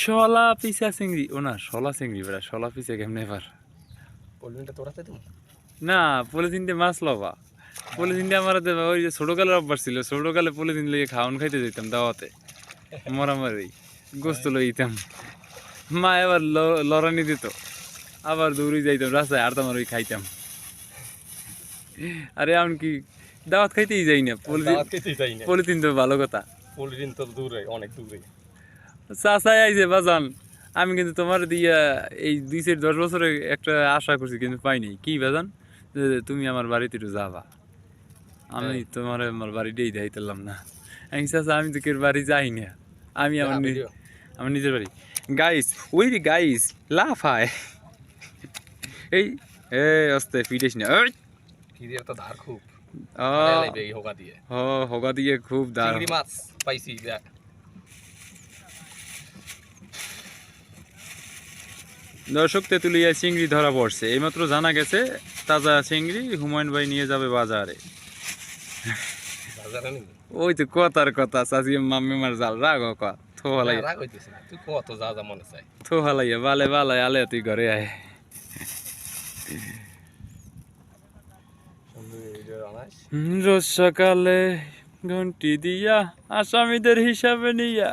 শলা পিসা চিংড়ি ও না শলা চিংড়ি বেড়া শলা পিসা কেমনে এবার পলিথিনটা তোরাতে তুমি না পলিথিন দিয়ে মাছ লবা পলিথিন দিয়ে আমার ওই যে ছোটকালের অভ্যাস ছিল ছোটকালে পলিথিন লইয়ে খাওয়ান খাইতে যেতাম দাওয়াতে মরামারি গোস্ত লই যেতাম মা এবার লড়ানি দিত আবার দৌড়ে যাইতাম রাস্তায় আড়তাম আর ওই খাইতাম আরে এমনকি দাওয়াত খাইতেই যাই না পলিথিন তো ভালো কথা পলিথিন তো দূরে অনেক দূরে চাচাই আইছে বাজান আমি কিন্তু তোমার দিয়া এই 2-10 বছরে একটা আশা করছি কিন্তু পাইনি কি বাজান যে তুমি আমার বাড়িতে একটু যাবা আমি তোমার আমার বাড়িতেই যাইতাম না আমি চাচা আমি তো কেউ বাড়ি যাই না আমি আমার নিজের বাড়ি গাইস ওই রে গাইস লাফায় এই আস্তে ফিরিস না ওই কিরিয়ার তো ধার খুব হোগা দিয়ে খুব ধার চিংড়ি মাছ পাইছি দেখ দর্শক তেঁতুলিয়া চিংড়ি ধরা পড়ছে এইমাত্র জানা গেছে তাজা চিংড়ি হুমায়ুন ভাই নিয়ে যাবে বাজারে ওই তো কথার কথা চাচি মাম্মি মার জাল রাগ থোহালাই তুই কত যা যা মনে চাই থোহালাইয়া বালে বালে আলে তুই ঘরে আয় রোজ সকালে ঘন্টি দিয়া আসামিদের হিসাবে নিয়া